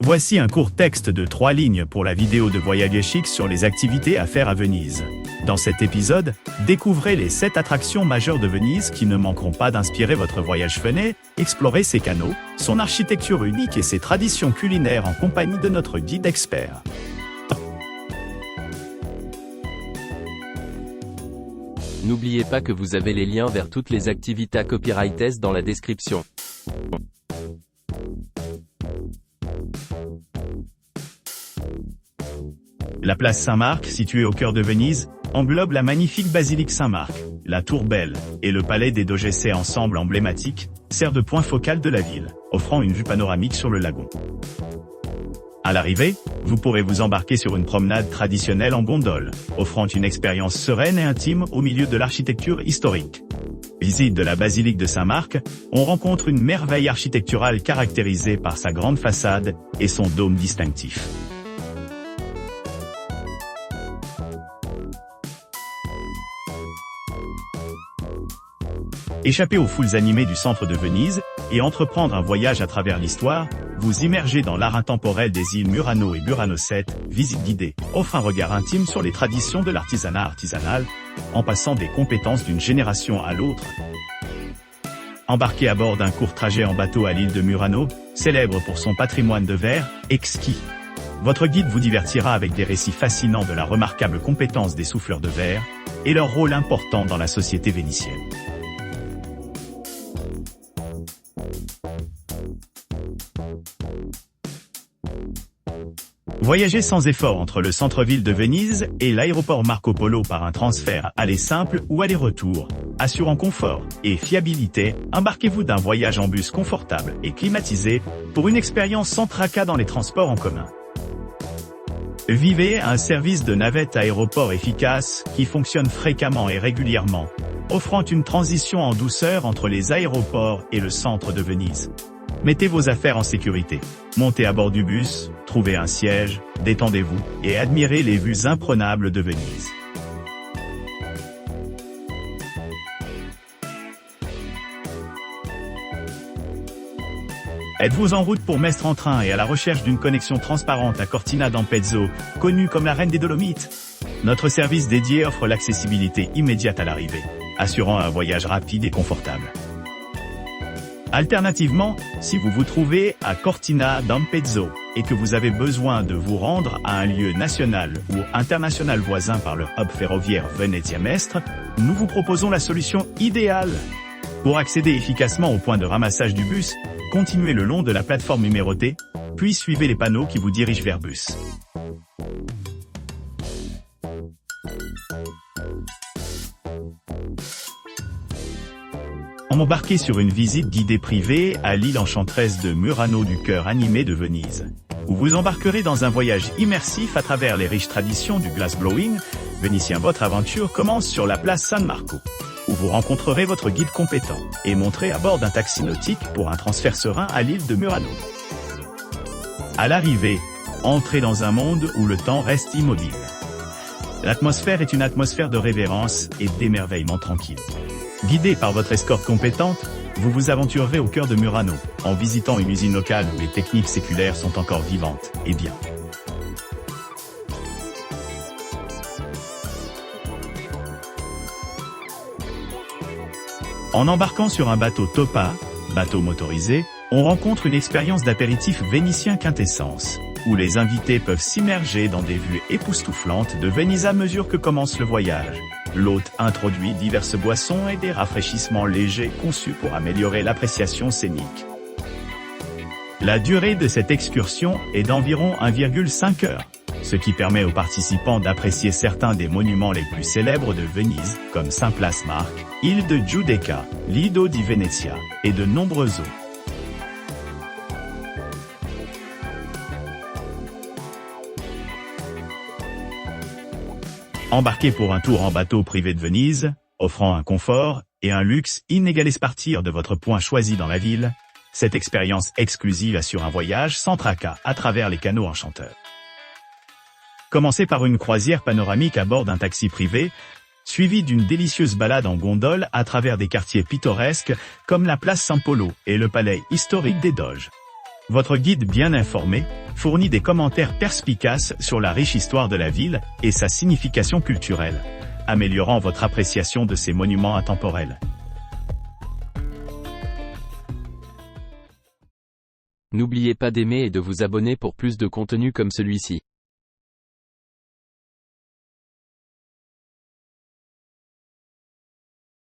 Voici un court texte de 3 lignes pour la vidéo de Voyage Chic sur les activités à faire à Venise. Dans cet épisode, découvrez les 7 attractions majeures de Venise qui ne manqueront pas d'inspirer votre voyage. Venez explorer ses canaux, son architecture unique et ses traditions culinaires en compagnie de notre guide expert. N'oubliez pas que vous avez les liens vers toutes les activités copyrighted dans la description. La place Saint-Marc, située au cœur de Venise, englobe la magnifique basilique Saint-Marc, la Tour Belle et le palais des Doges. Ces ensemble emblématique sert de point focal de la ville, offrant une vue panoramique sur le lagon. À l'arrivée, vous pourrez vous embarquer sur une promenade traditionnelle en gondole, offrant une expérience sereine et intime au milieu de l'architecture historique. Visite de la basilique de Saint-Marc, on rencontre une merveille architecturale caractérisée par sa grande façade et son dôme distinctif. Échapper aux foules animées du centre de Venise et entreprendre un voyage à travers l'histoire, vous immerger dans l'art intemporel des îles Murano et Burano 7, visite guidée, offre un regard intime sur les traditions de l'artisanat artisanal, en passant des compétences d'une génération à l'autre. Embarquez à bord d'un court trajet en bateau à l'île de Murano, célèbre pour son patrimoine de verre exquis. Votre guide vous divertira avec des récits fascinants de la remarquable compétence des souffleurs de verre et leur rôle important dans la société vénitienne. Voyagez sans effort entre le centre-ville de Venise et l'aéroport Marco Polo par un transfert aller simple ou aller-retour. Assurant confort et fiabilité, embarquez-vous d'un voyage en bus confortable et climatisé pour une expérience sans tracas dans les transports en commun. Vivez un service de navette aéroport efficace qui fonctionne fréquemment et régulièrement, offrant une transition en douceur entre les aéroports et le centre de Venise. Mettez vos affaires en sécurité, montez à bord du bus, trouvez un siège, détendez-vous et admirez les vues imprenables de Venise. Êtes-vous en route pour Mestre en train et à la recherche d'une connexion transparente à Cortina d'Ampezzo, connue comme la reine des Dolomites? Notre service dédié offre l'accessibilité immédiate à l'arrivée, assurant un voyage rapide et confortable. Alternativement, si vous vous trouvez à Cortina d'Ampezzo et que vous avez besoin de vous rendre à un lieu national ou international voisin par le hub ferroviaire Venezia Mestre, nous vous proposons la solution idéale. Pour accéder efficacement au point de ramassage du bus, continuez le long de la plateforme numérotée, puis suivez les panneaux qui vous dirigent vers bus. Embarquez sur une visite guidée privée à l'île enchanteresse de Murano du cœur animé de Venise, où vous embarquerez dans un voyage immersif à travers les riches traditions du glassblowing vénitien. Votre aventure commence sur la place San Marco, où vous rencontrerez votre guide compétent et monterez à bord d'un taxi nautique pour un transfert serein à l'île de Murano. À l'arrivée, entrez dans un monde où le temps reste immobile. L'atmosphère est une atmosphère de révérence et d'émerveillement tranquille. Guidé par votre escorte compétente, vous vous aventurerez au cœur de Murano, en visitant une usine locale où les techniques séculaires sont encore vivantes et bien. En embarquant sur un bateau Topa, bateau motorisé, on rencontre une expérience d'apéritif vénitien quintessence, où les invités peuvent s'immerger dans des vues époustouflantes de Venise à mesure que commence le voyage. L'hôte introduit diverses boissons et des rafraîchissements légers conçus pour améliorer l'appréciation scénique. La durée de cette excursion est d'environ 1,5 heures, ce qui permet aux participants d'apprécier certains des monuments les plus célèbres de Venise, comme Saint-Place Marc, île de Giudecca, Lido di Venezia, et de nombreux autres. Embarquez pour un tour en bateau privé de Venise, offrant un confort et un luxe inégalés. Partir de votre point choisi dans la ville, cette expérience exclusive assure un voyage sans tracas à travers les canaux enchanteurs. Commencez par une croisière panoramique à bord d'un taxi privé, suivi d'une délicieuse balade en gondole à travers des quartiers pittoresques comme la place San Polo et le palais historique des Doges. Votre guide bien informé fournit des commentaires perspicaces sur la riche histoire de la ville et sa signification culturelle, améliorant votre appréciation de ces monuments intemporels. N'oubliez pas d'aimer et de vous abonner pour plus de contenu comme celui-ci.